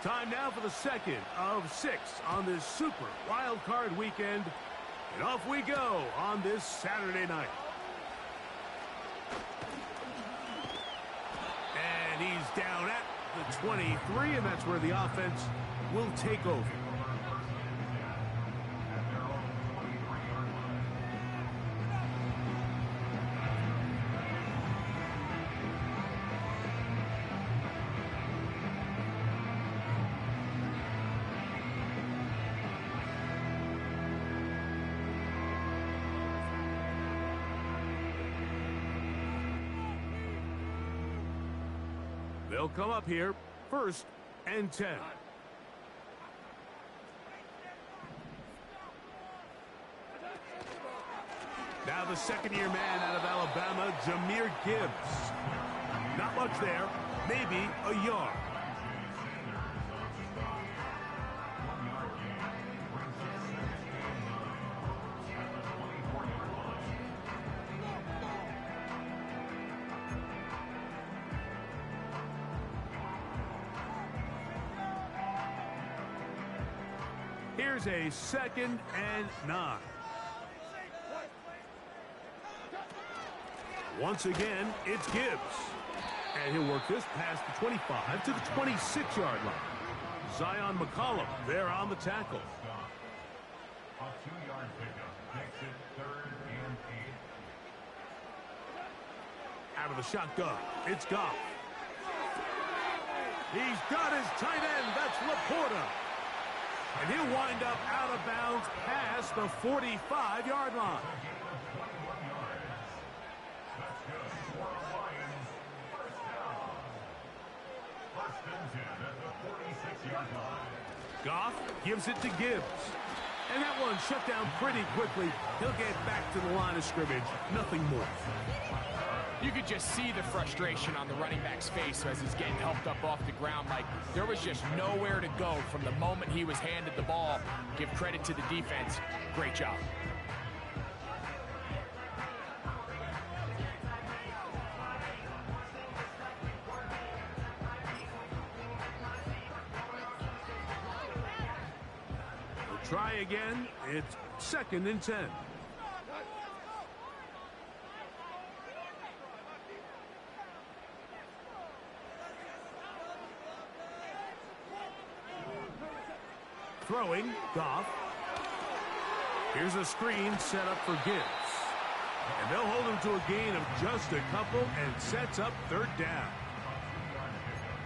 Time now for the second of 6 on this super wild card weekend. And off we go on this Saturday night. And he's down at the 23, and that's where the offense will take over. They'll come up here, 1st and 10. Now the second-year man out of Alabama, Jahmyr Gibbs. Not much there, maybe a yard. Here's a 2nd and 9. Once again, it's Gibbs. And he'll work this past the 25 to the 26-yard line. Zion McCollum there on the tackle. A 2-yard pickup makes it 3rd and 8. Out of the shotgun, it's Goff. He's got his tight end. That's Laporta. And he'll wind up out of bounds past the 45-yard line. Goff gives it to Gibbs. And that one shut down pretty quickly. He'll get back to the line of scrimmage. Nothing more. You could just see the frustration on the running back's face as he's getting helped up off the ground. Like, there was just nowhere to go from the moment he was handed the ball. Give credit to the defense. Great job. We'll try again. It's 2nd and 10. Throwing, Goff. Here's a screen set up for Gibbs. And they'll hold him to a gain of just a couple and sets up 3rd down.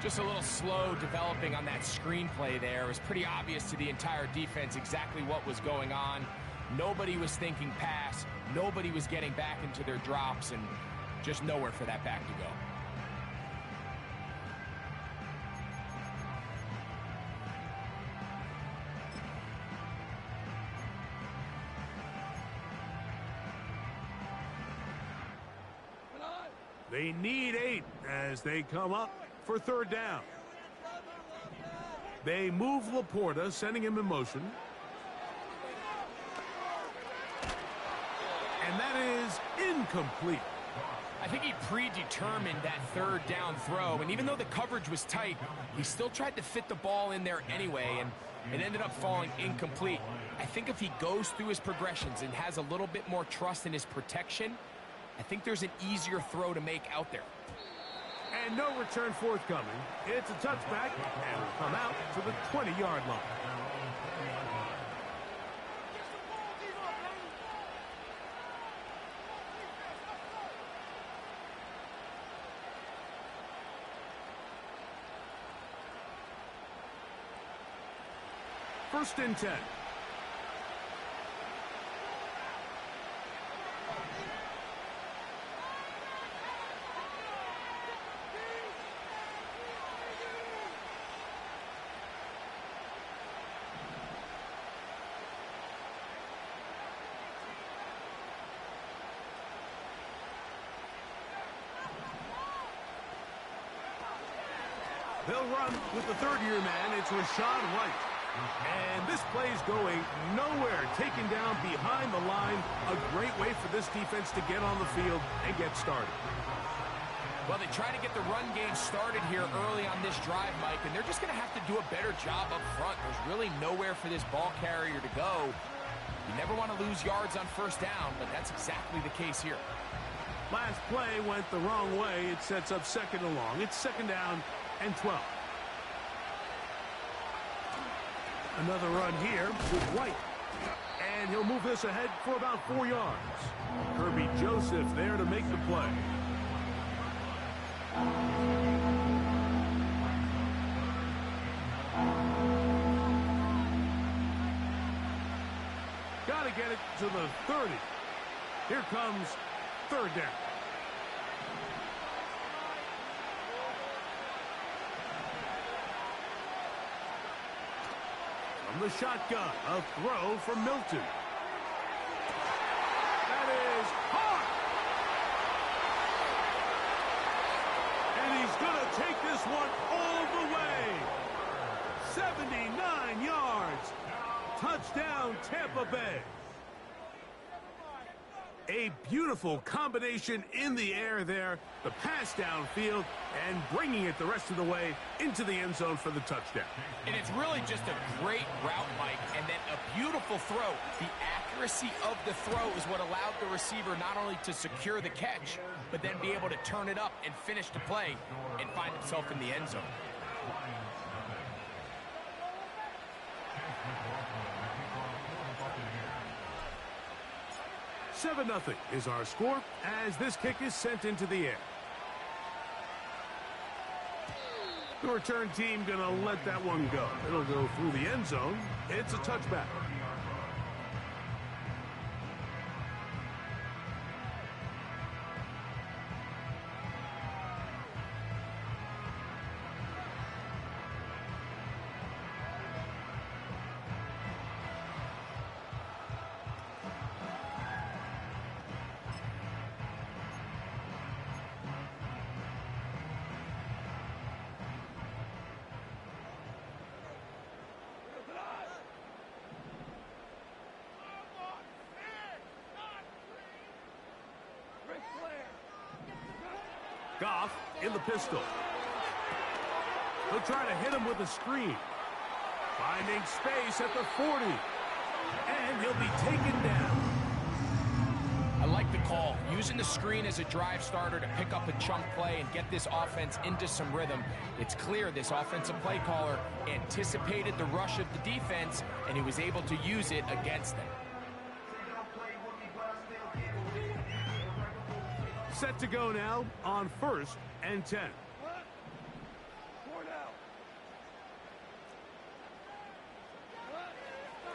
Just a little slow developing on that screenplay there. It was pretty obvious to the entire defense exactly what was going on. Nobody was thinking pass. Nobody was getting back into their drops, and just nowhere for that back to go. They need 8 as they come up for 3rd down. They move Laporta, sending him in motion. And that is incomplete. I think he predetermined that 3rd down throw, and even though the coverage was tight, he still tried to fit the ball in there anyway, and it ended up falling incomplete. I think if he goes through his progressions and has a little bit more trust in his protection, I think there's an easier throw to make out there. And no return forthcoming. It's a touchback, and will come out to the 20-yard line. First and 10. They'll run with the 3rd-year man. It's Rashad White. And this play's going nowhere. Taken down behind the line. A great way for this defense to get on the field and get started. Well, they try to get the run game started here early on this drive, Mike, and they're just going to have to do a better job up front. There's really nowhere for this ball carrier to go. You never want to lose yards on first down, but that's exactly the case here. Last play went the wrong way. It sets up second and long. It's second down and 12. Another run here with White. And he'll move this ahead for about 4 yards. Kirby Joseph there to make the play. Got to get it to the 30. Here comes third down. From the shotgun, a throw from Milton. That is hard. And he's going to take this one all the way. 79 yards. Touchdown, Tampa Bay. A beautiful combination in the air there. The pass downfield and bringing it the rest of the way into the end zone for the touchdown. And it's really just a great route, Mike, and then a beautiful throw. The accuracy of the throw is what allowed the receiver not only to secure the catch, but then be able to turn it up and finish the play and find himself in the end zone. 7-0 is our score as this kick is sent into the air. The return team going to let that one go. It'll go through the end zone. It's a touchback. Goff in the pistol. He'll try to hit him with a screen. Finding space at the 40. And he'll be taken down. I like the call. Using the screen as a drive starter to pick up a chunk play and get this offense into some rhythm. It's clear this offensive play caller anticipated the rush of the defense, and he was able to use it against them. Set to go now on 1st and 10.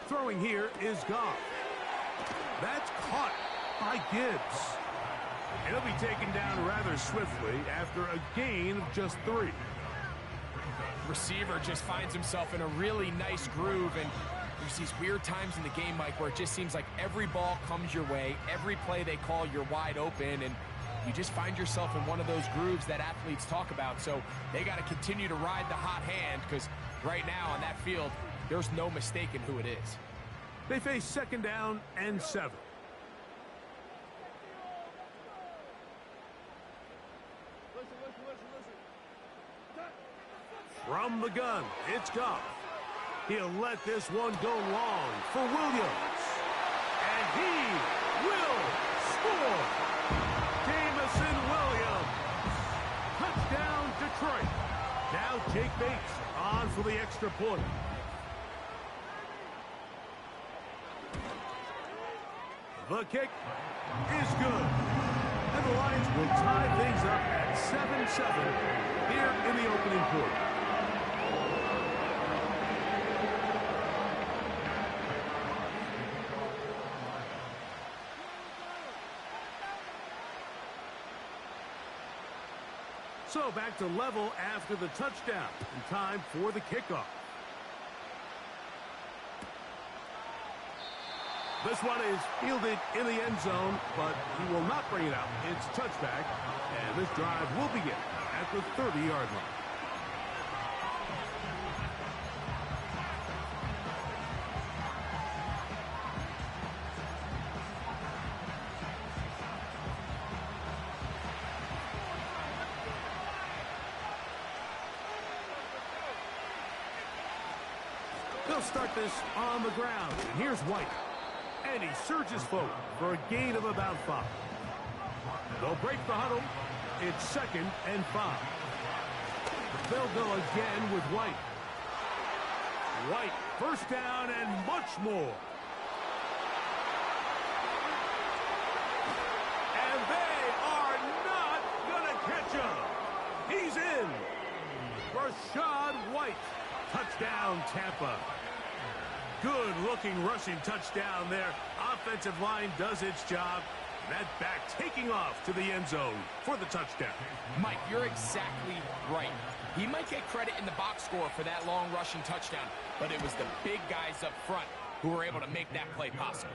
Throwing here is Goff. That's caught by Gibbs. He'll be taken down rather swiftly after a gain of just 3. Receiver just finds himself in a really nice groove, and there's these weird times in the game, Mike, where it just seems like every ball comes your way, every play they call, you're wide open, and you just find yourself in one of those grooves that athletes talk about. So they got to continue to ride the hot hand, because right now on that field, there's no mistaking who it is. They face second down and 7. From the gun, it's Goff. He'll let this one go long for Williams. And he will score. Jamison Williams. Touchdown, Detroit. Now Jake Bates on for the extra point. The kick is good. And the Lions will tie things up at 7-7 here in the opening quarter. So back to level after the touchdown. And time for the kickoff. This one is fielded in the end zone, but he will not bring it out. It's touchback, and this drive will begin at the 30-yard line. They'll start this on the ground. And here's White. And he surges forward for a gain of about 5. They'll break the huddle. It's 2nd and 5. They'll go again with White. White, first down and much more. And they are not going to catch him. He's in. Rashad White. Touchdown, Tampa. Good-looking rushing touchdown there. Offensive line does its job. That back taking off to the end zone for the touchdown. Mike, you're exactly right. He might get credit in the box score for that long rushing touchdown, but it was the big guys up front who were able to make that play possible.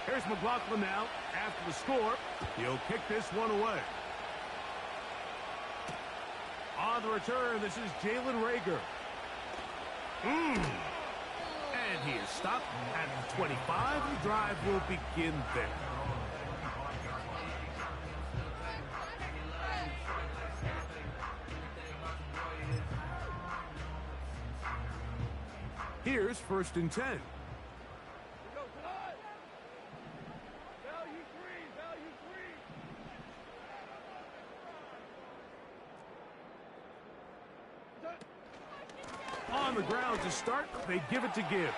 Here's McLaughlin now. After the score, he'll kick this one away. On the return, this is Jalen Reagor. And he is stopped at 25. The drive will begin there. Here's 1st and 10. On the ground to start, they give it to Gibbs.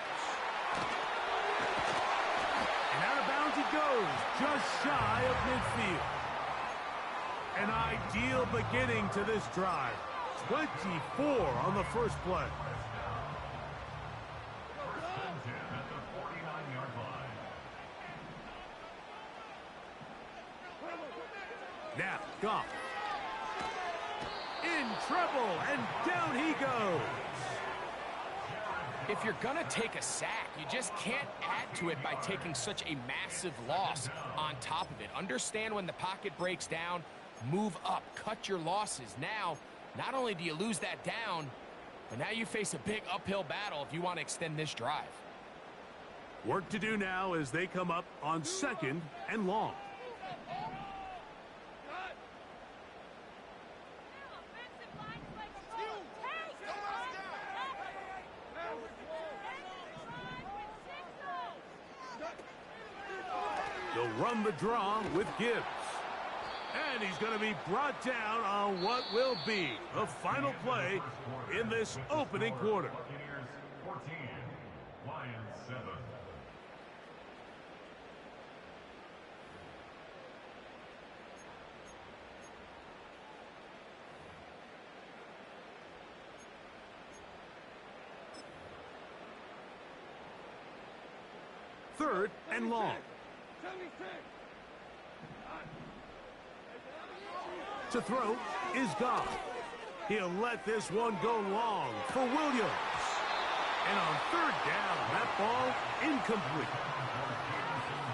And out of bounds he goes, just shy of midfield. An ideal beginning to this drive. 24 on the first play. Now, Goff. In trouble, and down he goes. If you're going to take a sack, you just can't add to it by taking such a massive loss on top of it. Understand when the pocket breaks down, move up, cut your losses. Now, not only do you lose that down, but now you face a big uphill battle if you want to extend this drive. Work to do now as they come up on 2nd and long. They'll run the draw with Gibbs. And he's going to be brought down on what will be the final play in this opening quarter. Buccaneers 14, Lions 7. Third and long. To throw is Goff. He'll let this one go long for Williams. And on 3rd down, that ball incomplete.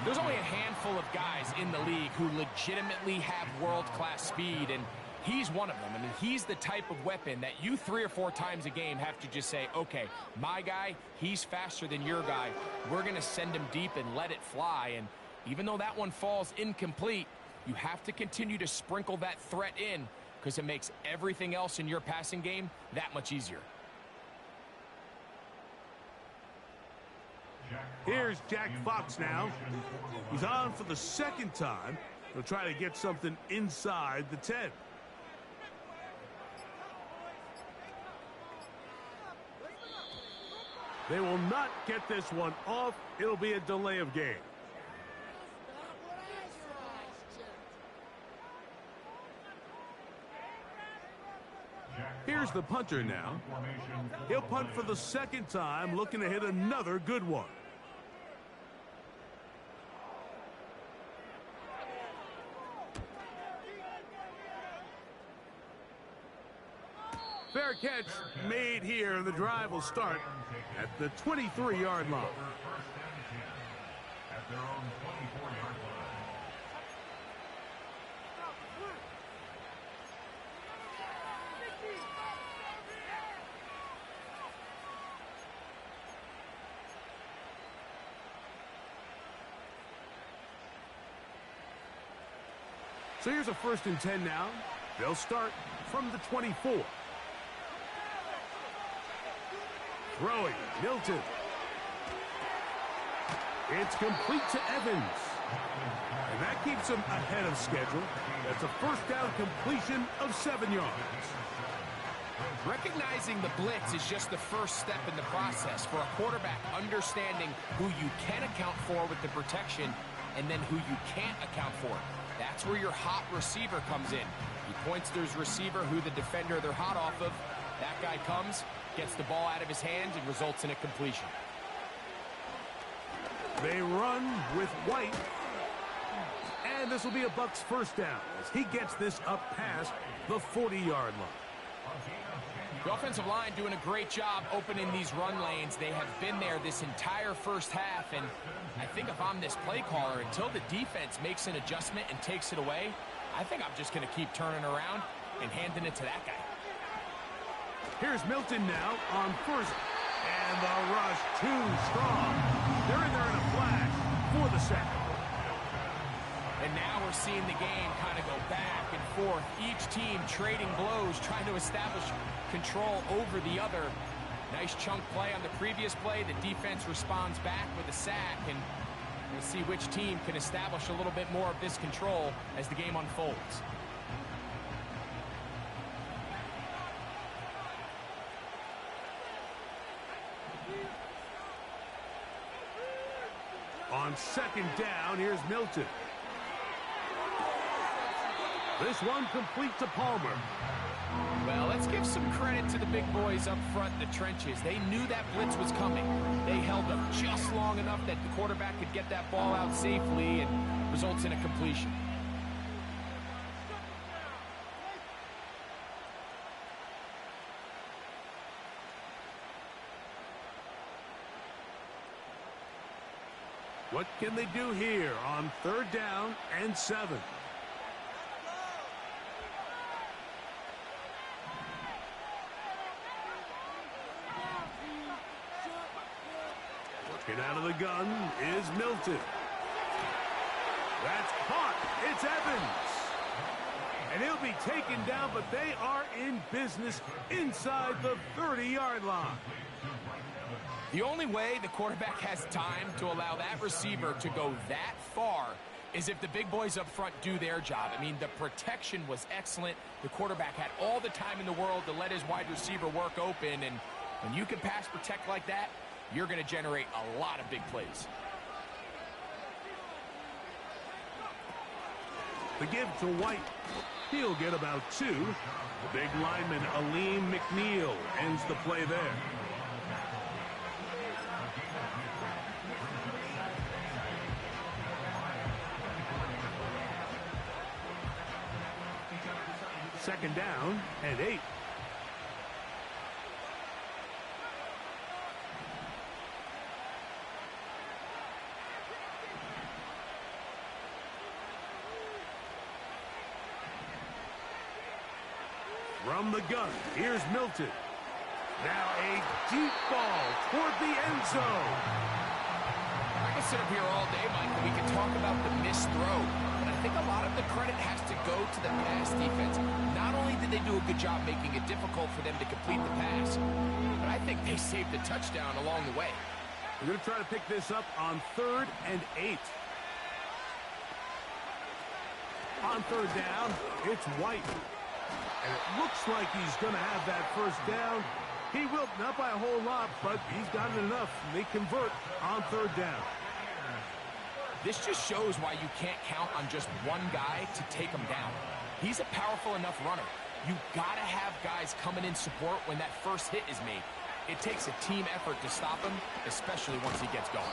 There's only a handful of guys in the league who legitimately have world-class speed, and he's one of them. I mean, he's the type of weapon that you 3 or 4 times a game have to just say, okay, my guy, he's faster than your guy. We're going to send him deep and let it fly. And even though that one falls incomplete, you have to continue to sprinkle that threat in because it makes everything else in your passing game that much easier. Here's Jack Fox now. He's on for the 2nd time. He'll try to get something inside the 10. They will not get this one off. It'll be a delay of game. Here's the punter now. He'll punt for the 2nd time, looking to hit another good one. Fair catch made here, and the drive will start at the 23-yard line. At their own 24-yard line. So here's a 1st and 10 now. They'll start from the 24. Throwing, Milton. It's complete to Evans. And that keeps him ahead of schedule. That's a 1st down completion of 7 yards. Recognizing the blitz is just the first step in the process for a quarterback, understanding who you can account for with the protection and then who you can't account for. That's where your hot receiver comes in. He points to his receiver, who the defender they're hot off of. That guy comes, gets the ball out of his hands, and results in a completion. They run with White. And this will be a Bucs 1st down as he gets this up past the 40-yard line. The offensive line doing a great job opening these run lanes. They have been there this entire 1st half, and I think if I'm this play caller, until the defense makes an adjustment and takes it away, I think I'm just going to keep turning around and handing it to that guy. Here's Milton now on 1st, and the rush too strong. They're in there in a flash for the sack. And now we're seeing the game kind of go back and forth. Each team trading blows, trying to establish control over the other. Nice chunk play on the previous play. The defense responds back with a sack, and we'll see which team can establish a little bit more of this control as the game unfolds. On 2nd down, here's Milton. This one complete to Palmer. Well, let's give some credit to the big boys up front in the trenches. They knew that blitz was coming. They held up just long enough that the quarterback could get that ball out safely, and results in a completion. What can they do here on 3rd down and 7? Working out of the gun is Milton. That's caught. It's Evans. And he'll be taken down, but they are in business inside the 30-yard line. The only way the quarterback has time to allow that receiver to go that far is if the big boys up front do their job. I mean, the protection was excellent. The quarterback had all the time in the world to let his wide receiver work open, and when you can pass protect like that, you're going to generate a lot of big plays. The give to White. He'll get about 2. The big lineman, Aleem McNeil, ends the play there. Second down and 8. From the gun, here's Milton. Now a deep ball toward the end zone. I can sit up here all day, Mike, and we can talk about the missed throw. But I think a lot of the credit has to go to the pass defense. Not only did they do a good job making it difficult for them to complete the pass, but I think they saved a touchdown along the way. We're going to try to pick this up on 3rd and 8. On 3rd down, it's White. And it looks like he's going to have that 1st down. He will, not by a whole lot, but he's got it enough. They convert on 3rd down. This just shows why you can't count on just one guy to take him down. He's a powerful enough runner. You got to have guys coming in support when that first hit is made. It takes a team effort to stop him, especially once he gets going.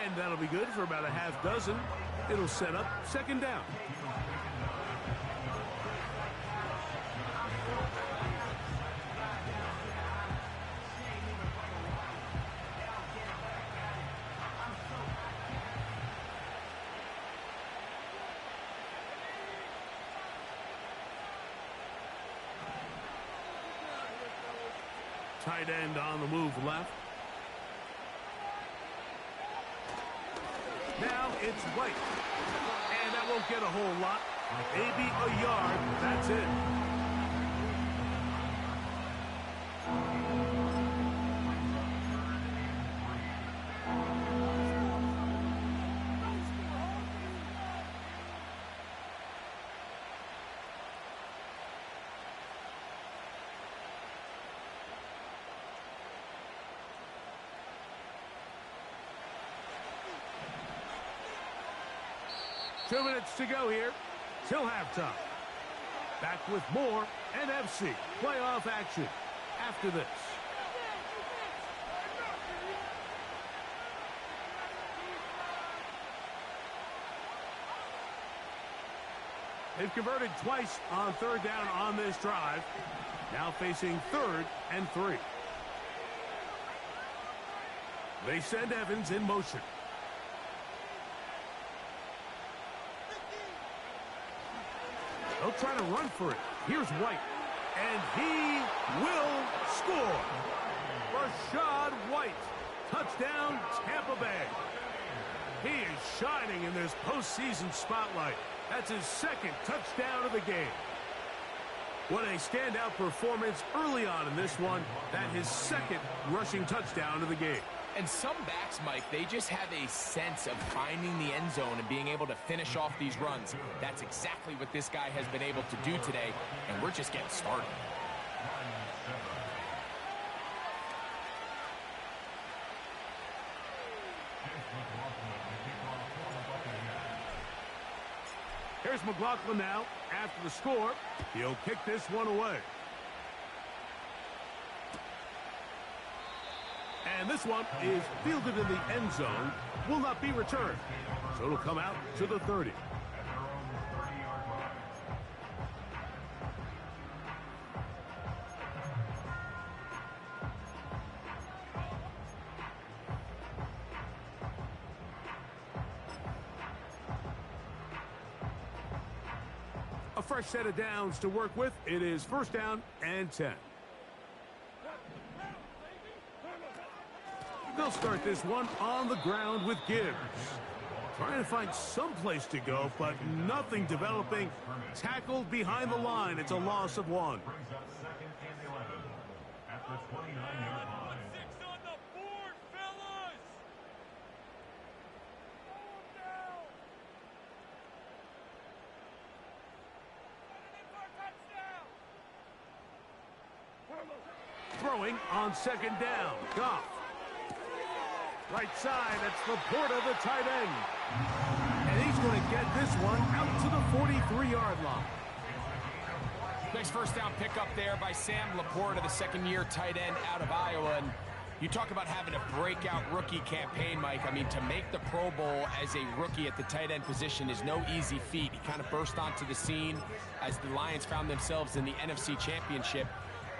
And that'll be good for about a half dozen. It'll set up 2nd down. Tight end on the move left. Now it's White. And that won't get a whole lot. Maybe a yard, that's it. Two minutes to go here till halftime. Back with more NFC playoff action after this. They've converted twice on third down on this drive. Now facing 3rd and 3. They send Evans in motion. They'll try to run for it. Here's White. And he will score. Rashad White. Touchdown, Tampa Bay. He is shining in this postseason spotlight. That's his 2nd touchdown of the game. What a standout performance early on in this one. That his 2nd rushing touchdown of the game. And some backs, Mike, they just have a sense of finding the end zone and being able to finish off these runs. That's exactly what this guy has been able to do today, and we're just getting started. Here's McLaughlin now. After the score, he'll kick this one away. And this one is fielded in the end zone. Will not be returned. So it'll come out to the 30. A fresh set of downs to work with. It is 1st down and 10. They'll start this one on the ground with Gibbs. Trying to find some place to go, but nothing developing. Tackled behind the line. It's a loss of 1. Throwing on 2nd down. Goff. Right side, that's Laporta, the tight end. And he's going to get this one out to the 43-yard line. Nice 1st down pickup there by Sam Laporta, the 2nd-year tight end out of Iowa. And you talk about having a breakout rookie campaign, Mike. I mean, to make the Pro Bowl as a rookie at the tight end position is no easy feat. He kind of burst onto the scene as the Lions found themselves in the NFC Championship.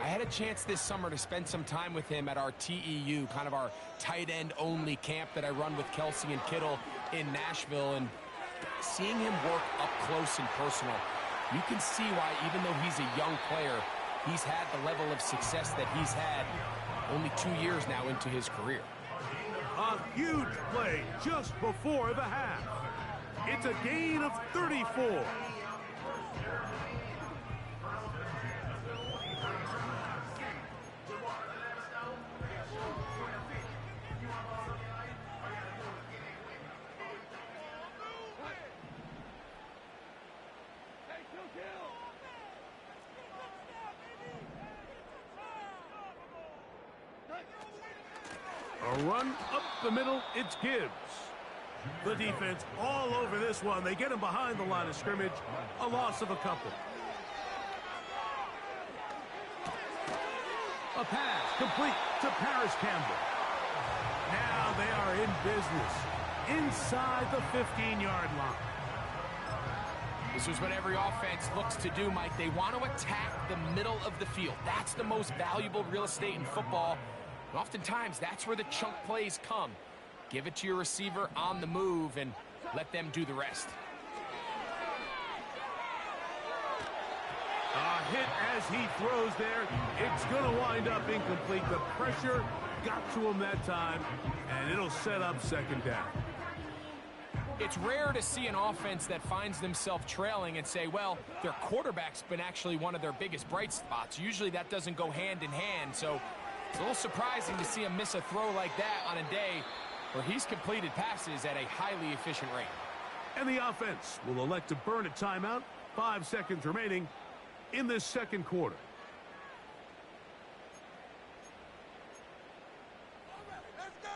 I had a chance this summer to spend some time with him at our TEU, kind of our tight end only camp that I run with Kelsey and Kittle in Nashville, and seeing him work up close and personal, you can see why, even though he's a young player, he's had the level of success that he's had only 2 years now into his career. A huge play just before the half. It's a gain of 34. A run up the middle, it's Gibbs. The defense all over this one. They get him behind the line of scrimmage. A loss of a couple. A pass complete to Paris Campbell. Now they are in business inside the 15-yard line. This is what every offense looks to do, Mike. They want to attack the middle of the field. That's the most valuable real estate in football. And oftentimes, that's where the chunk plays come. Give it to your receiver on the move and let them do the rest. A hit as he throws there. It's going to wind up incomplete. The pressure got to him that time, and it'll set up 2nd down. It's rare to see an offense that finds themselves trailing and say, well, their quarterback's been actually one of their biggest bright spots. Usually that doesn't go hand in hand, so it's a little surprising to see him miss a throw like that on a day where he's completed passes at a highly efficient rate. And the offense will elect to burn a timeout. 5 seconds remaining in this second quarter. Let's go!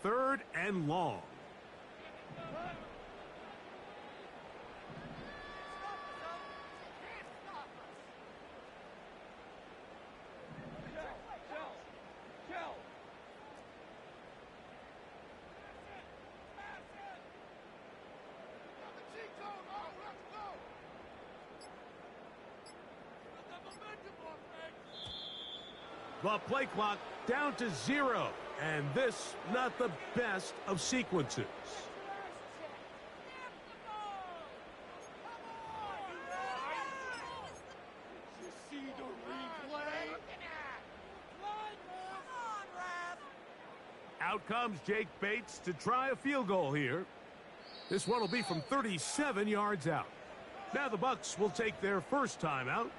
Third and long. The play clock down to 0, and this not the best of sequences. You see the replay? Out comes Jake Bates to try a field goal here. This one will be from 37 yards out. Now the Bucs will take their first timeout.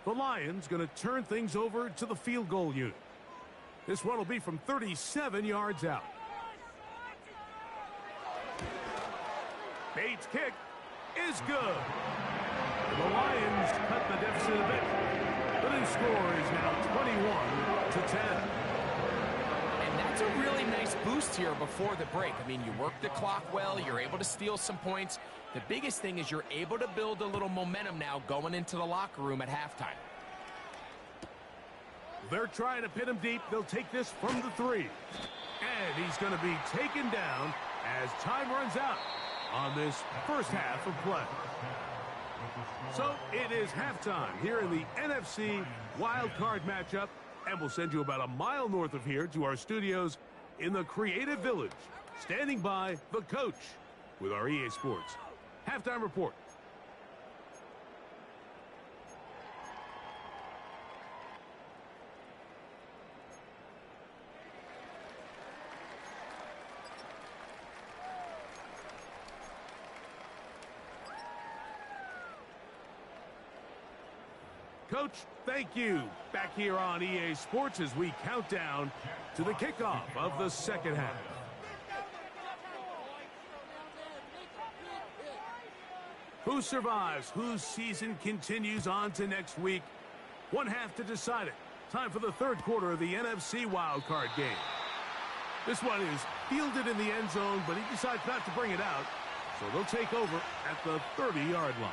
The Lions going to turn things over to the field goal unit. This one will be from 37 yards out. Bates' kick is good. The Lions cut the deficit a bit. The new score is now 21-10. And that's a really nice boost here before the break. I mean, you work the clock well, you're able to steal some points. The biggest thing is you're able to build a little momentum now going into the locker room at halftime. They're trying to pin him deep. They'll take this from the 3. And he's going to be taken down as time runs out on this first half of play. So it is halftime here in the NFC Wild Card matchup. And we'll send you about a mile north of here to our studios in the Creative Village. Standing by, the coach with our EA Sports Halftime Report. Coach, thank you. Back here on EA Sports as we count down to the kickoff of the second half. Who survives? Whose season continues on to next week? One half to decide it. Time for the third quarter of the NFC wildcard game. This one is fielded in the end zone, but he decides not to bring it out. So they'll take over at the 30-yard line.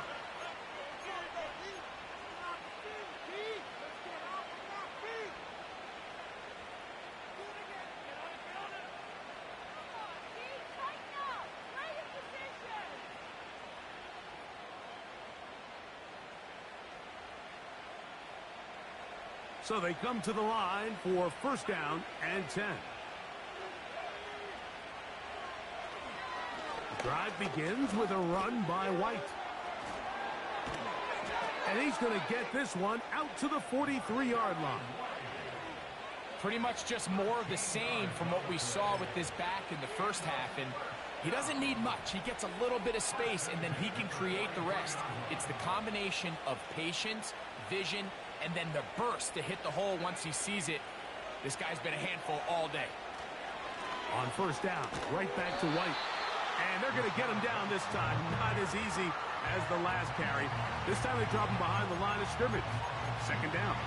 So they come to the line for first down and 10. The drive begins with a run by White. And he's going to get this one out to the 43-yard line. Pretty much just more of the same from what we saw with this back in the first half. And he doesn't need much. He gets a little bit of space, and then he can create the rest. It's the combination of patience, vision, and then the burst to hit the hole once he sees it. This guy's been a handful all day. On first down, right back to White. And they're going to get him down this time. Not as easy as the last carry. This time they drop him behind the line of scrimmage. Second down.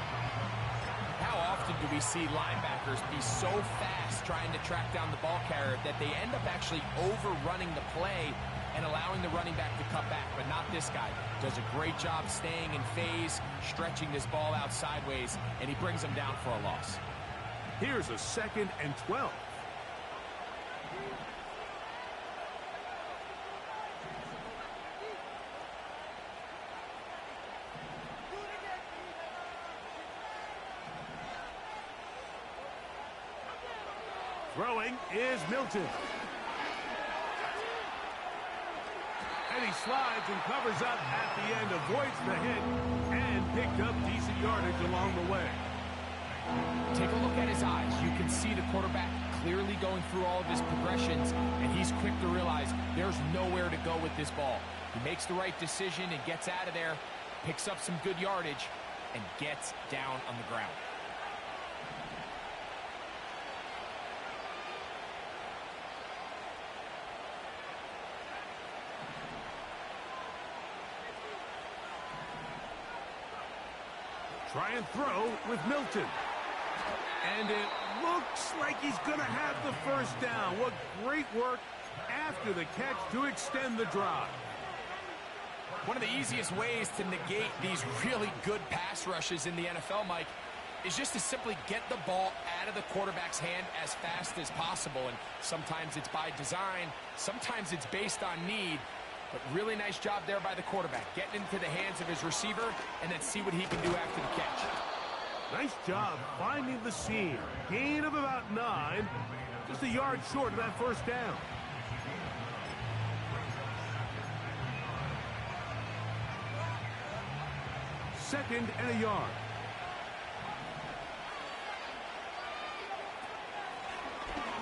How often do we see linebackers be so fast trying to track down the ball carrier that they end up actually overrunning the play and allowing the running back to cut back, but not this guy. Does a great job staying in phase, stretching this ball out sideways, and he brings him down for a loss. Here's a 2nd and 12. Throwing is Milton. slides and covers up at the end, avoids the hit, and picked up decent yardage along the way. Take a look at his eyes. You can see the quarterback clearly going through all of his progressions, and he's quick to realize there's nowhere to go with this ball. He makes the right decision and gets out of there, picks up some good yardage, and gets down on the ground. Try and throw with Milton. And it looks like he's going to have the first down. What great work after the catch to extend the drive. One of the easiest ways to negate these really good pass rushes in the NFL, Mike, is just to simply get the ball out of the quarterback's hand as fast as possible. And sometimes it's by design, sometimes it's based on need. But really nice job there by the quarterback, getting into the hands of his receiver and then see what he can do after the catch. Nice job finding the seam. Gain of about 9, just a yard short of that first down. Second and a yard.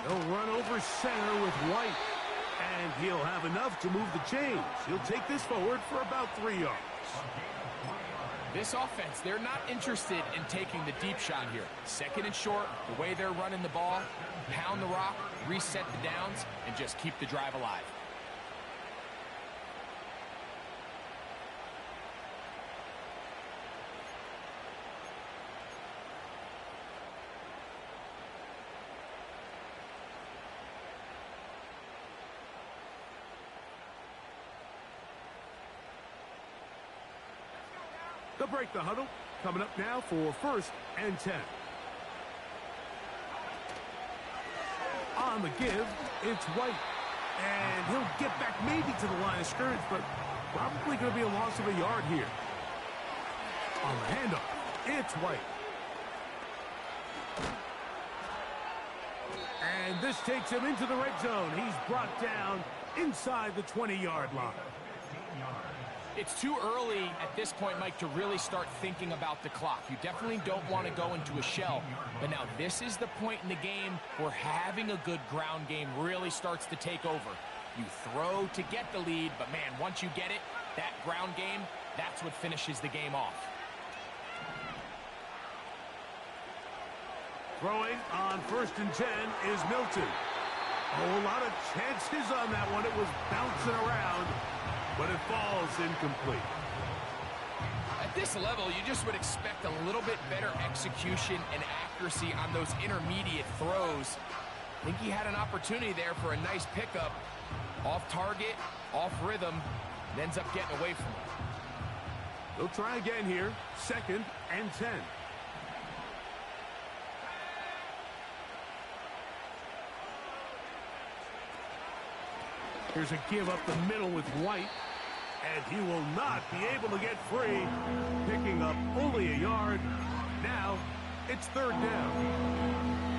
They'll run over center with White. And he'll have enough to move the chains. He'll take this forward for about 3 yards. This offense, they're not interested in taking the deep shot here. Second and short, the way they're running the ball, pound the rock, reset the downs, and just keep the drive alive. They'll break the huddle. Coming up now for 1st and 10. On the give, it's White. And he'll get back maybe to the line of scrimmage, but probably going to be a loss of a yard here. On the handoff, it's White. And this takes him into the red zone. He's brought down inside the 20-yard line. It's too early at this point, Mike, to really start thinking about the clock. You definitely don't want to go into a shell. But now this is the point in the game where having a good ground game really starts to take over. You throw to get the lead, but man, once you get it, that ground game, that's what finishes the game off. Throwing on 1st and 10 is Milton. A lot of chances on that one. It was bouncing around, but it falls incomplete. At this level, you just would expect a little bit better execution and accuracy on those intermediate throws. I think he had an opportunity there for a nice pickup. Off target, off rhythm, and ends up getting away from it. They'll try again here. 2nd and 10. Here's a give up the middle with White. And he will not be able to get free. Picking up only a yard. Now, it's 3rd down.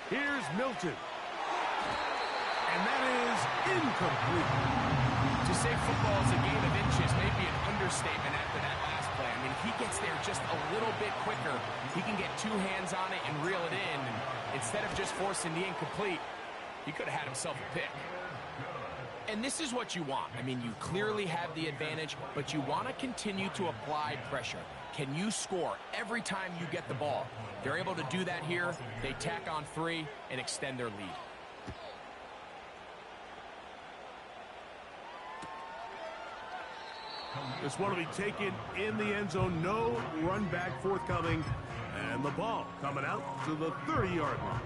Here's Milton. And that is incomplete. To say football is a game of inches may be an understatement after that last play. I mean, if he gets there just a little bit quicker, he can get 2 hands on it and reel it in. And instead of just forcing the incomplete, he could have had himself a pick. And this is what you want. I mean, you clearly have the advantage, but you want to continue to apply pressure. Can you score every time you get the ball? They're able to do that here. They tack on 3 and extend their lead. This one will be taken in the end zone. No run back forthcoming. And the ball coming out to the 30-yard line.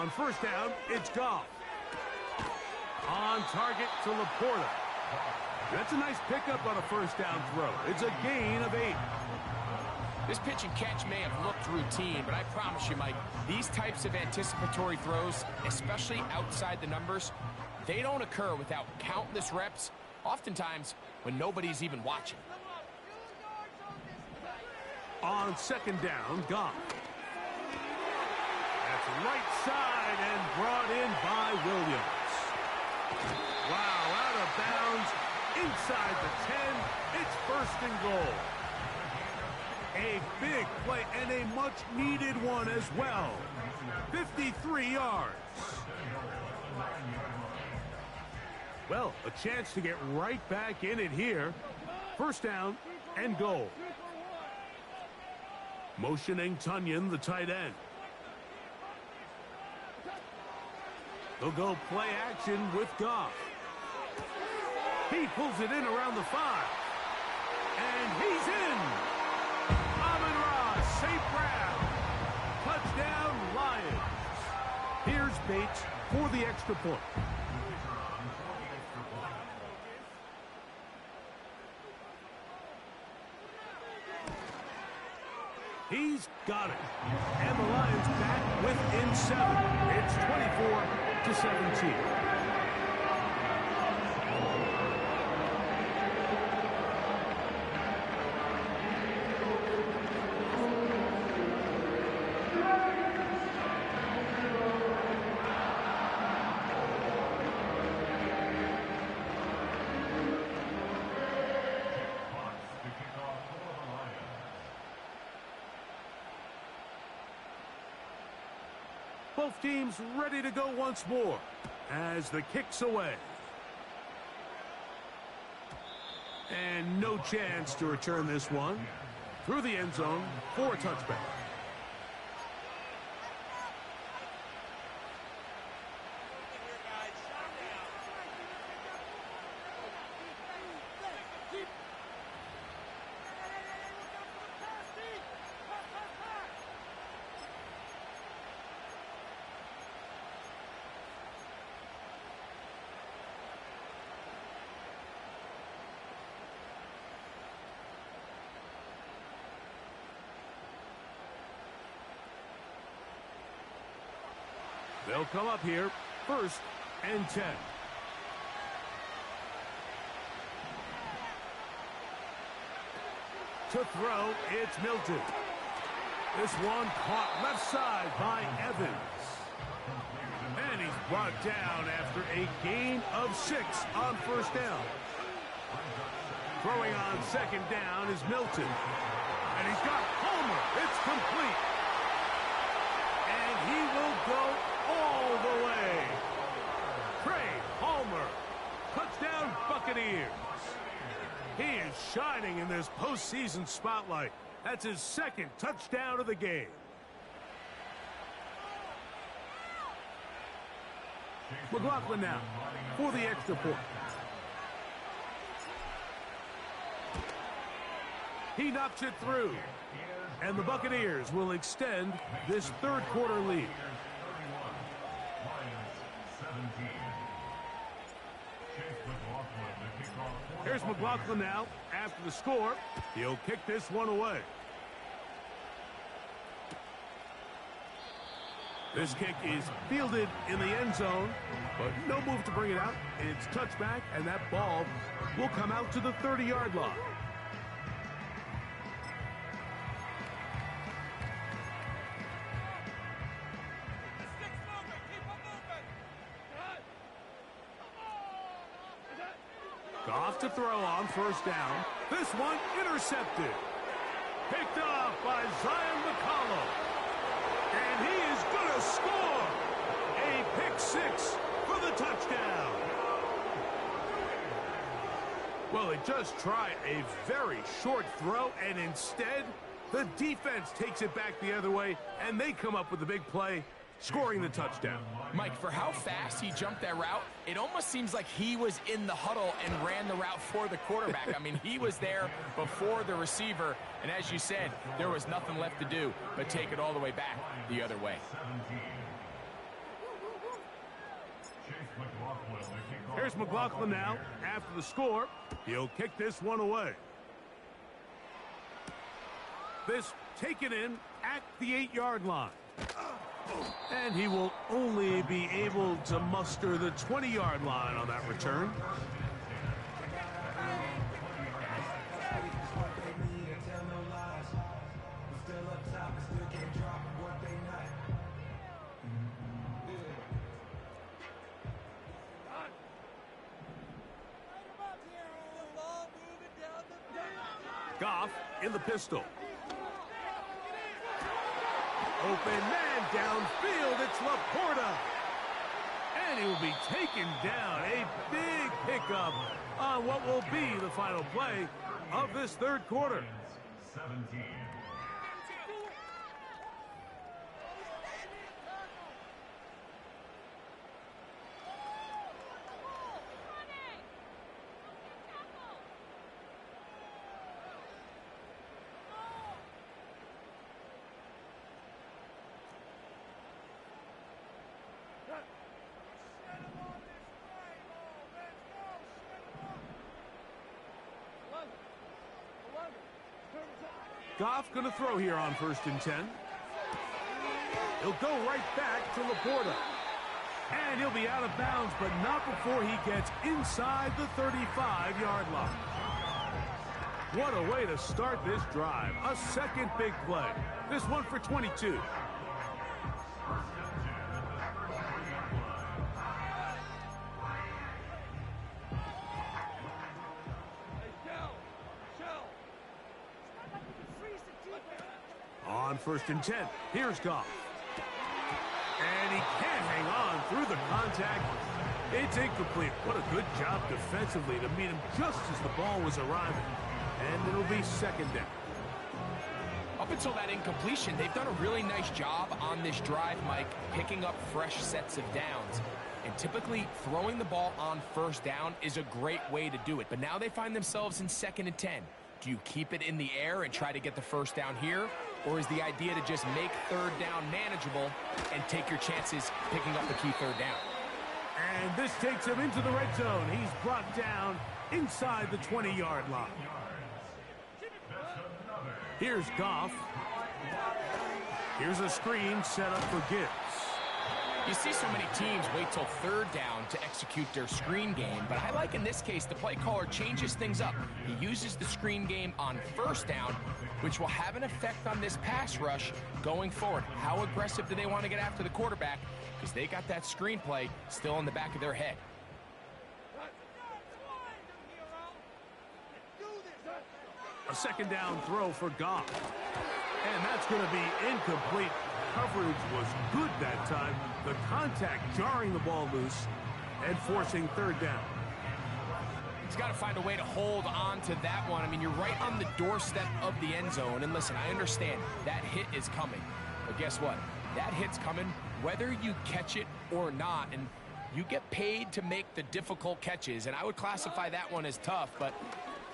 On first down, it's Goff. On target to Laporta. That's a nice pickup on a first down throw. It's a gain of 8. This pitch and catch may have looked routine, but I promise you, Mike, these types of anticipatory throws, especially outside the numbers, they don't occur without countless reps, oftentimes when nobody's even watching. On second down, Goff. That's right side and brought in by Williams. Wow, out of bounds, inside the 10. It's first and goal. A big play and a much-needed one as well. 53 yards. Well, a chance to get right back in it here. First down and goal. Motioning Tunyon, the tight end. They'll go play action with Goff. He pulls it in around the 5. And he's in. Amon-Ra, St. Brown. Touchdown, Lions. Here's Bates for the extra point. He's got it. And the Lions back within 7. It's 24-17. Both teams ready to go once more as the kick's away. And no chance to return this one through the end zone for a touchback. They'll come up here, first and 10. To throw, it's Milton. This one caught left side by Evans. And he's brought down after a gain of 6 on first down. Throwing on second down is Milton. And he's got Homer. It's complete. And he will go all the way. Trey Homer. Touchdown, Buccaneers. He is shining in this postseason spotlight. That's his second touchdown of the game. McLaughlin now for the extra point. He knocks it through. And the Buccaneers will extend this third quarter lead. Here's McLaughlin now after the score. He'll kick this one away. This kick is fielded in the end zone, but no move to bring it out. It's touchback, and that ball will come out to the 30-yard line. Goff to throw on first down. This one intercepted. Picked off by Zion McCollum. And he is going to score. A pick 6 for the touchdown. Well, they just tried a very short throw, and instead, the defense takes it back the other way, and they come up with a big play, scoring the touchdown. Mike, for how fast he jumped that route, it almost seems like he was in the huddle and ran the route for the quarterback. I mean, he was there before the receiver, and as you said, there was nothing left to do but take it all the way back the other way. Here's McLaughlin now. After the score, he'll kick this one away. This taken in at the 8-yard line. And he will only be able to muster the 20-yard line on that return. Goff in the pistol. Open man downfield. It's Laporta. And he will be taken down. A big pickup on what will be the final play of this third quarter. 17. Goff going to throw here on 1st and 10. He'll go right back to Laporta. And he'll be out of bounds, but not before he gets inside the 35-yard line. What a way to start this drive. A second big play. This one for 22. On 1st and 10, here's Goff. And he can't hang on through the contact. It's incomplete. What a good job defensively to meet him just as the ball was arriving. And it'll be 2nd down. Up until that incompletion, they've done a really nice job on this drive, Mike, picking up fresh sets of downs. And typically, throwing the ball on 1st down is a great way to do it. But now they find themselves in 2nd and 10. Do you keep it in the air and try to get the 1st down here? Or is the idea to just make 3rd down manageable and take your chances picking up the key 3rd down? And this takes him into the red zone. He's brought down inside the 20-yard line. Here's Goff. Here's a screen set up for Gibbs. You see so many teams wait till 3rd down to execute their screen game, but I like in this case the play caller changes things up. He uses the screen game on 1st down, which will have an effect on this pass rush going forward. How aggressive do they want to get after the quarterback? Because they got that screen play still in the back of their head. A 2nd down throw for Goff. And that's going to be incomplete. Coverage was good that time. The contact jarring the ball loose and forcing 3rd down. He's got to find a way to hold on to that one. I mean, you're right on the doorstep of the end zone. And listen, I understand that hit is coming. But guess what? That hit's coming whether you catch it or not. And you get paid to make the difficult catches. And I would classify that one as tough, but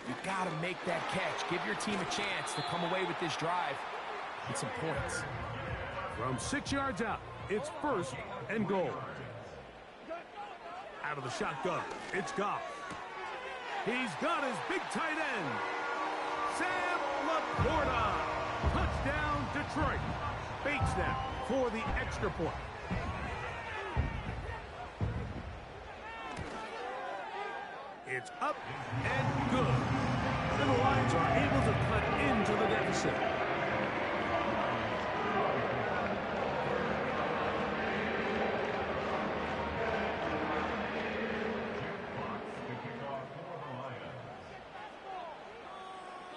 you got to make that catch. Give your team a chance to come away with this drive with some points. From 6 yards out, it's 1st and goal. Out of the shotgun, it's Goff. He's got his big tight end, Sam Laporta. Touchdown, Detroit. Bates now for the extra point. It's up and good. And the Lions are able to cut into the deficit.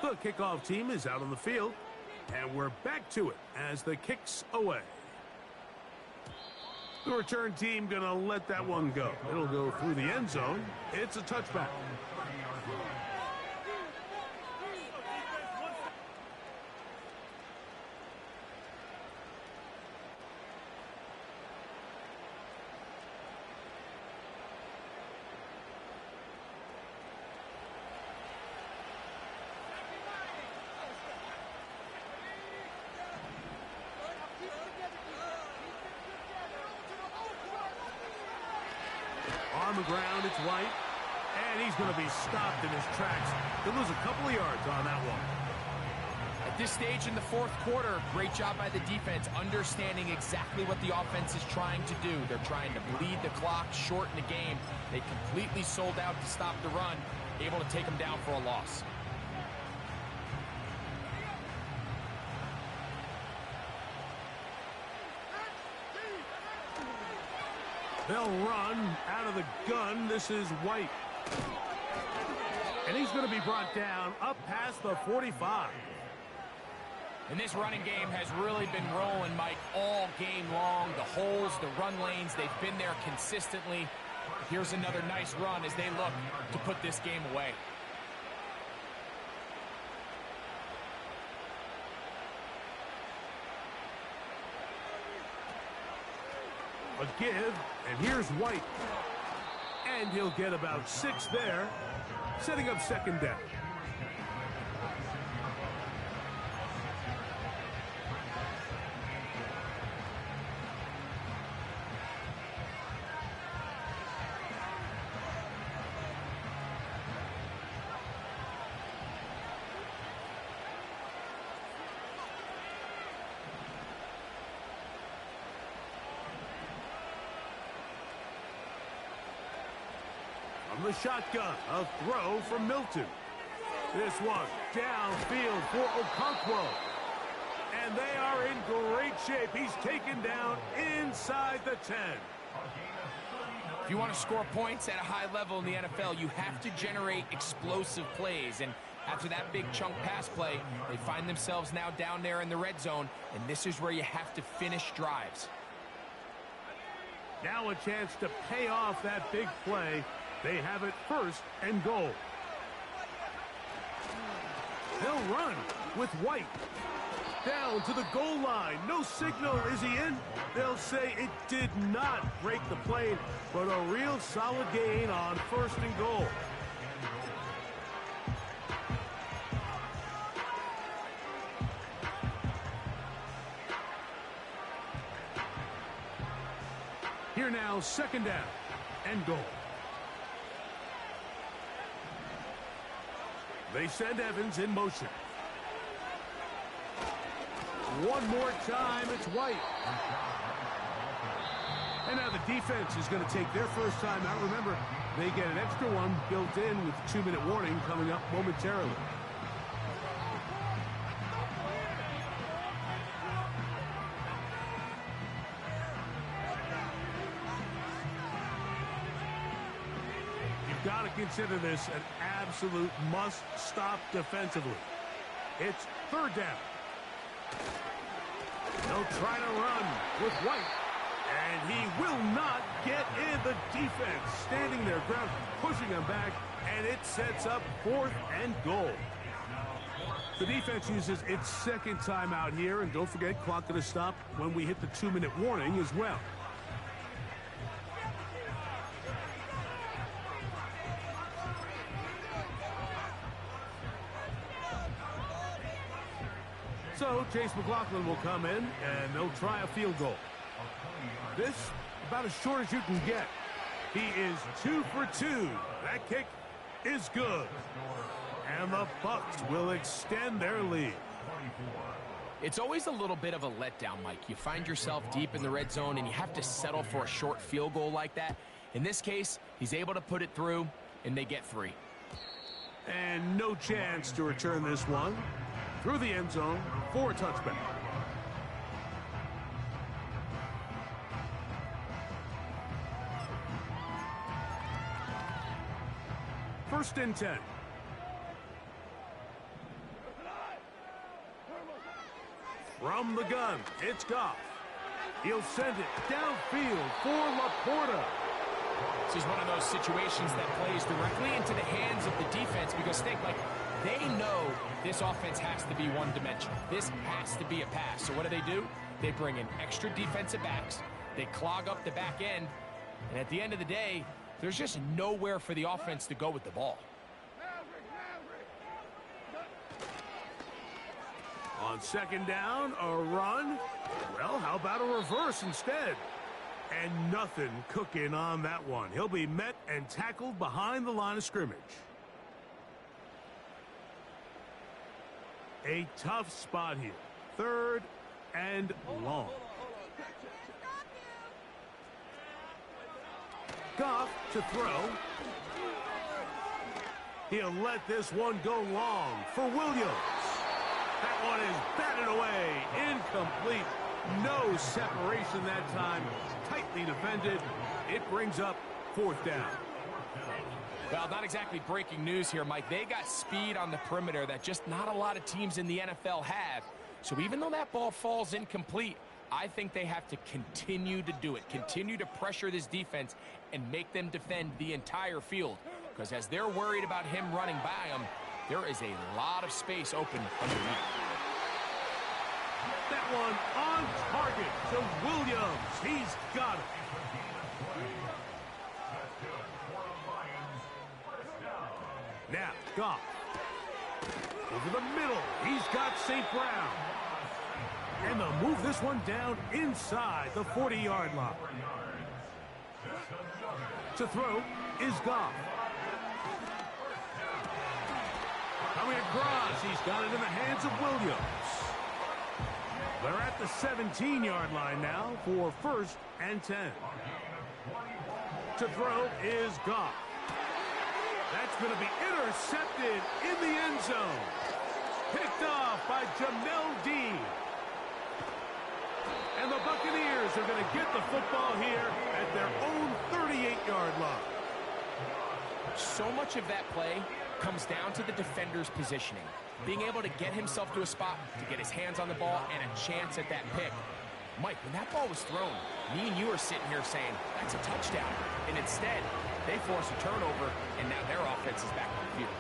The kickoff team is out on the field, and we're back to it as the kick's away. The return team going to let that one go. It'll go through the end zone. It's a touchback. On the ground. It's White. And he's going to be stopped in his tracks. He'll lose a couple of yards on that one. At this stage in the fourth quarter, great job by the defense, understanding exactly what the offense is trying to do. They're trying to bleed the clock, shorten the game. They completely sold out to stop the run, able to take them down for a loss. They'll run out of the gun. This is White. And he's going to be brought down up past the 45. And this running game has really been rolling, Mike, all game long. The holes, the run lanes, they've been there consistently. Here's another nice run as they look to put this game away. A give, and here's White. And he'll get about 6 there, setting up second down. From the shotgun, a throw from Milton. This one downfield for Okonkwo. And they are in great shape. He's taken down inside the 10. If you want to score points at a high level in the NFL, you have to generate explosive plays. And after that big chunk pass play, they find themselves now down there in the red zone. And this is where you have to finish drives. Now a chance to pay off that big play. They have it first and goal. They'll run with White. Down to the goal line. No signal. Is he in? They'll say it did not break the plane, but a real solid gain on first and goal. Here now, second down and goal. They send Evans in motion. One more time, it's White. And now the defense is going to take their first time out. Remember, they get an extra one built in with the 2-minute warning coming up momentarily. Got to consider this an absolute must-stop defensively. It's third down. They'll try to run with White. And he will not get in. The defense standing their ground, pushing him back, and it sets up fourth and goal. The defense uses its second timeout here, and don't forget, clock going to stop when we hit the 2-minute warning as well. So Chase McLaughlin will come in, and they'll try a field goal. This, about as short as you can get. He is 2 for 2. That kick is good. And the Bucs will extend their lead. It's always a little bit of a letdown, Mike. You find yourself deep in the red zone, and you have to settle for a short field goal like that. In this case, he's able to put it through, and they get 3. And no chance to return this one through the end zone for a touchback. First and 10. From the gun, it's Goff. He'll send it downfield for Laporta. This is one of those situations that plays directly into the hands of the defense because think, like, they know this offense has to be one-dimensional. This has to be a pass. So what do? They bring in extra defensive backs. They clog up the back end. And at the end of the day, there's just nowhere for the offense to go with the ball. On second down, a run. Well, how about a reverse instead? And nothing cooking on that one. He'll be met and tackled behind the line of scrimmage. A tough spot here. 3rd and long. Goff to throw. He'll let this one go long for Williams. That one is batted away. Incomplete. No separation that time. Tightly defended. It brings up 4th down. Well, not exactly breaking news here, Mike. They got speed on the perimeter that just not a lot of teams in the NFL have. So even though that ball falls incomplete, I think they have to continue to do it. Continue to pressure this defense and make them defend the entire field. Because as they're worried about him running by them, there is a lot of space open underneath. That one on target to Williams. He's got it. Now, Goff. Over the middle. He's got St. Brown. And they'll move this one down inside the 40-yard line. To throw is Goff. Coming across. He's got it in the hands of Williams. They're at the 17-yard line now for 1st and 10. To throw is Goff. That's going to be intercepted in the end zone. Picked off by Jamel Dean. And the Buccaneers are going to get the football here at their own 38-yard line. So much of that play comes down to the defender's positioning. Being able to get himself to a spot to get his hands on the ball and a chance at that pick. Mike, when that ball was thrown, me and you are sitting here saying, that's a touchdown. And instead, they force a turnover, and now their offense is back on the field.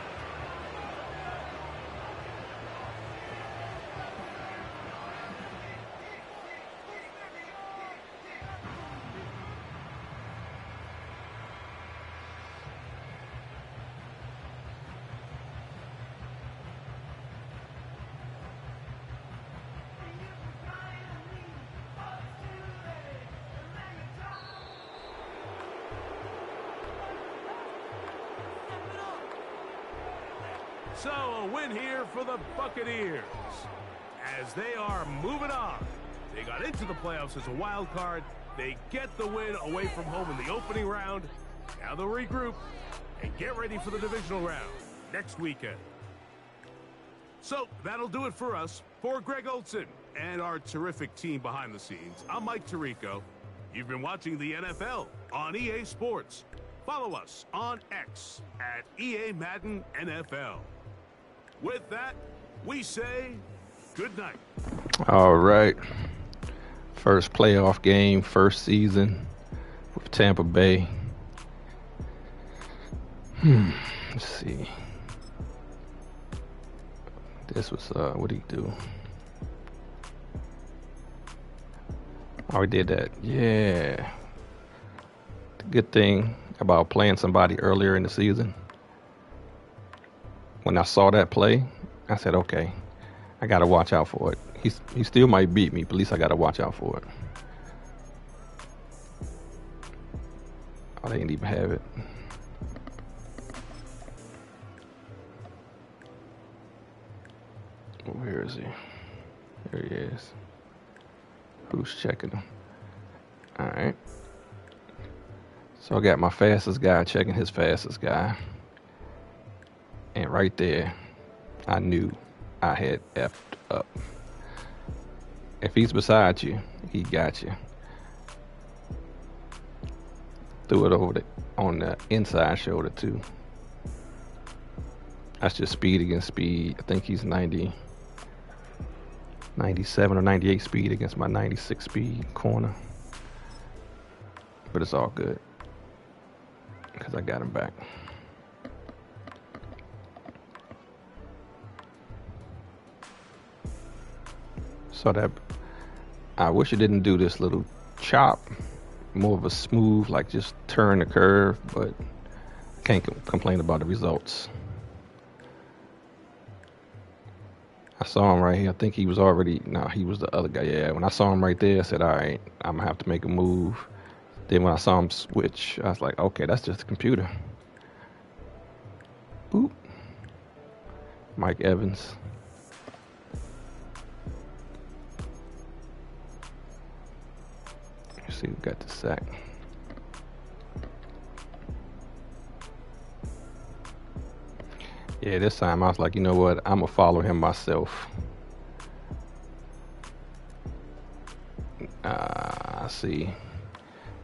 So a win here for the Buccaneers as they are moving on. They got into the playoffs as a wild card. They get the win away from home in the opening round. Now they'll regroup and get ready for the divisional round next weekend. So that'll do it for us. For Greg Olson and our terrific team behind the scenes, I'm Mike Tirico. You've been watching the NFL on EA Sports. Follow us on X at EA Madden NFL. With that, we say good night. All right. First playoff game, first season with Tampa Bay. Let's see. This was, what did he do? Oh, he did that. Yeah. The good thing about playing somebody earlier in the season, when I saw that play, I said, okay, I got to watch out for it. He still might beat me, but at least I got to watch out for it. Oh, they didn't even have it. Where is he? There he is. Who's checking him? All right. So I got my fastest guy checking his fastest guy. And right there, I knew I had effed up. If he's beside you, he got you. Threw it over on the inside shoulder too. That's just speed against speed. I think he's 97 or 98 speed against my 96 speed corner. But it's all good because I got him back. So that I wish it didn't do this little chop, more of a smooth, like just turn the curve, but I can't complain about the results. I saw him right here. I think he was already, no, he was the other guy. Yeah, when I saw him right there, I said, all right, I'm going to have to make a move. Then when I saw him switch, I was like, okay, that's just a computer. Oop. Mike Evans. Let's see who got the sack. Yeah, this time I was like, you know what? I'm going to follow him myself. I see.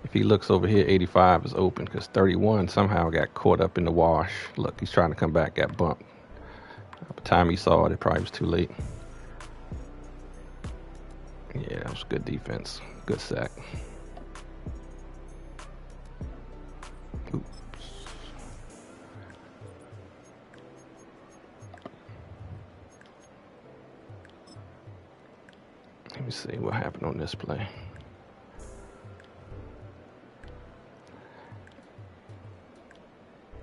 If he looks over here, 85 is open because 31 somehow got caught up in the wash. Look, he's trying to come back, got bumped. By the time he saw it, it probably was too late. Yeah, that was good defense. Good sack. Oops. Let me see what happened on this play.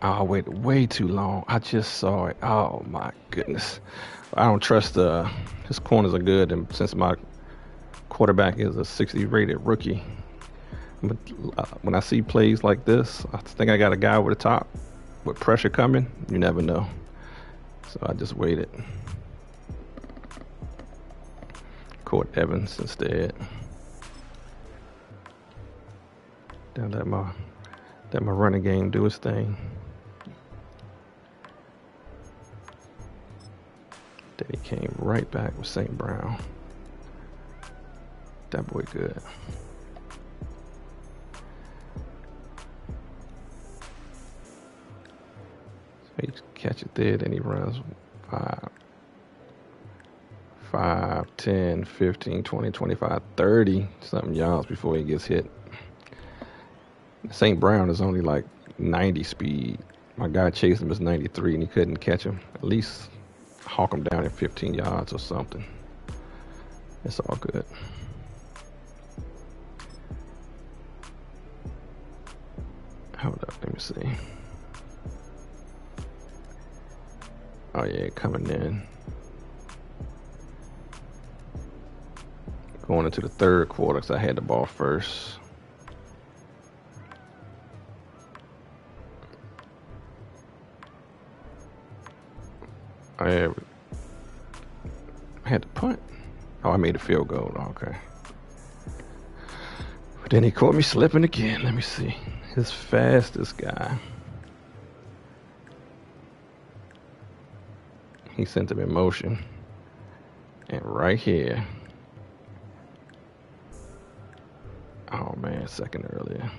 Oh, I waited way too long. I just saw it. Oh my goodness. I don't trust his corners are good, and since my quarterback is a 60 rated rookie, but when I see plays like this, I think I got a guy over the top with pressure coming. You never know. So I just waited. Caught Evans instead. Then let my running game do its thing. Then he came right back with St. Brown. That boy good. So he catch it there, then he runs 5, 10, 15, 20, 25, 30 something yards before he gets hit. St. Brown is only like 90 speed. My guy chasing him is 93 and he couldn't catch him. At least hawk him down at 15 yards or something. It's all good. Hold up, let me see. Oh yeah, coming in. Going into the third quarter because I had the ball first. I had to punt. Oh, I made a field goal. Okay. But then he caught me slipping again. Let me see. His fastest guy. He sent him in motion. And right here. Oh man, a second earlier.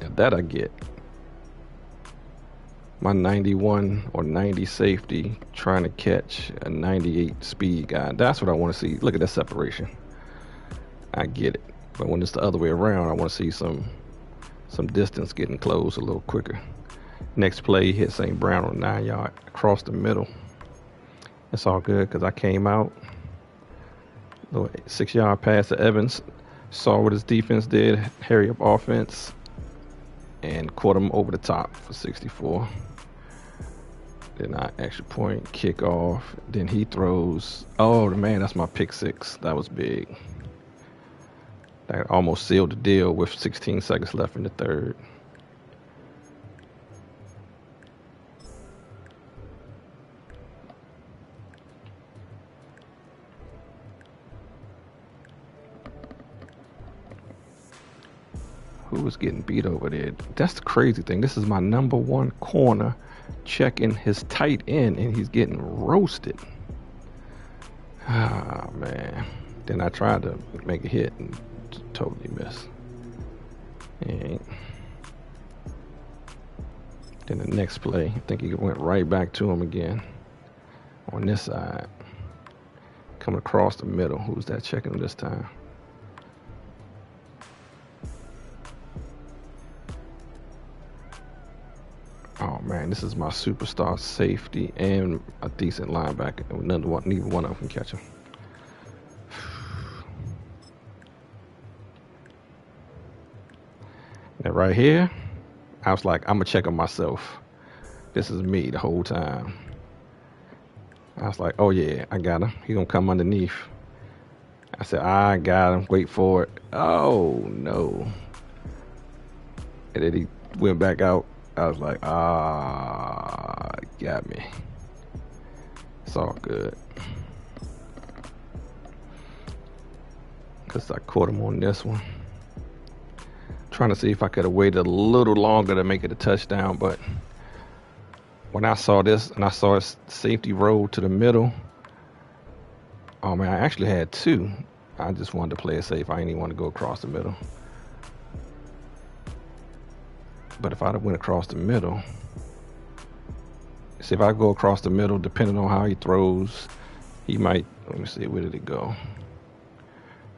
Now that I get. My 91 or 90 safety trying to catch a 98 speed guy. That's what I want to see. Look at that separation. I get it. But when it's the other way around, I want to see some distance getting close a little quicker. Next play, hit St. Brown on 9 yard across the middle. It's all good because I came out. Little 6 yard pass to Evans. Saw what his defense did. Hurry up offense. And caught him over the top for 64. Then I extra point, kick off. Then he throws. Oh, man, that's my pick six. That was big. That almost sealed the deal with 16 seconds left in the third. Who was getting beat over there? That's the crazy thing. This is my number one corner checking his tight end, and he's getting roasted. Ah, man. Then I tried to make a hit and totally missed. And then the next play, I think he went right back to him again on this side. Coming across the middle. Who's that checking him this time? Oh man, this is my superstar safety and a decent linebacker. Neither one of them can catch him. And right here, I was like, I'm gonna check on myself. This is me the whole time. I was like, oh yeah, I got him. He gonna come underneath. I said, I got him. Wait for it. Oh no. And then he went back out. I was like, got me. It's all good. Because I caught him on this one. Trying to see if I could have waited a little longer to make it a touchdown, but when I saw this and I saw his safety roll to the middle, oh man, I actually had two. I just wanted to play it safe. I didn't even want to go across the middle. But if I'd have went across the middle, see if I go across the middle, depending on how he throws, he might, let me see, where did it go?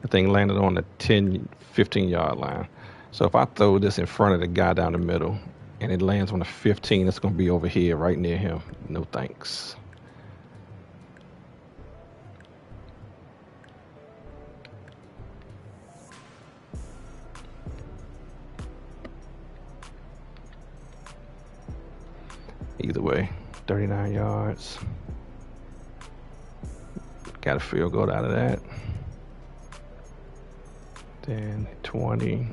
The thing landed on the 10, 15 yard line. So if I throw this in front of the guy down the middle and it lands on the 15, it's going to be over here right near him. No thanks. Either way, 39 yards. Got a field goal out of that. Then 20.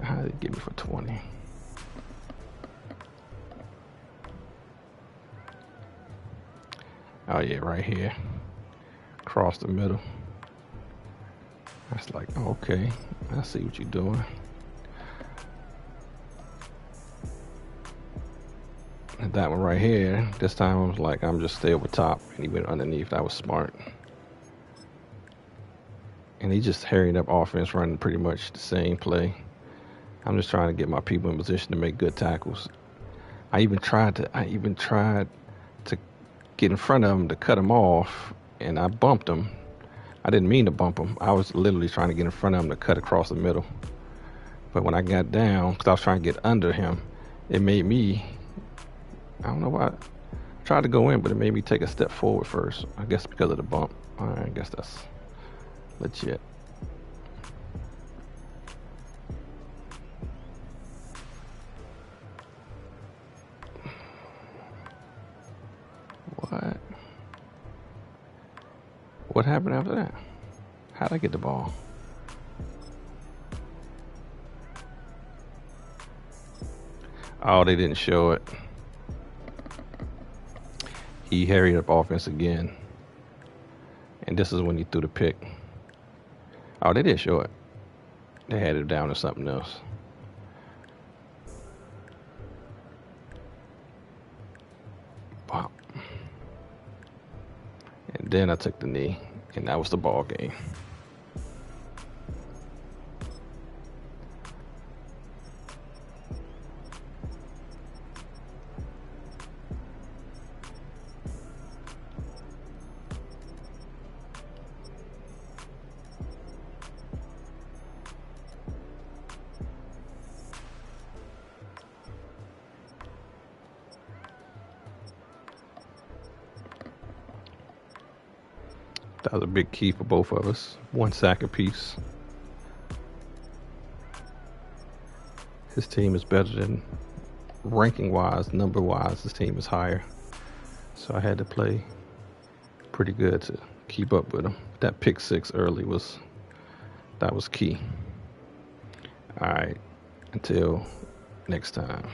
How did it get me for 20? Oh yeah, right here. Across the middle. That's like, okay, I see what you're doing. And that one right here, this time I was like, I'm just stay over top, and he went underneath. That was smart. And he just hurried up offense, running pretty much the same play. I'm just trying to get my people in position to make good tackles. I even tried to get in front of him to cut him off, and I bumped him. I didn't mean to bump him. I was literally trying to get in front of him to cut across the middle. But when I got down, because I was trying to get under him, it made me, I don't know why, I tried to go in, but it made me take a step forward first. I guess because of the bump. All right, I guess that's legit. What happened after that? How'd I get the ball? Oh, they didn't show it. He hurried up offense again. And this is when he threw the pick. Oh, they did show it. They had it down to something else. Wow. And then I took the knee, and that was the ball game. That was a big key for both of us. 1 sack apiece. His team is better than, ranking-wise, number-wise, his team is higher. So I had to play pretty good to keep up with him. That pick 6 early was key. All right, until next time.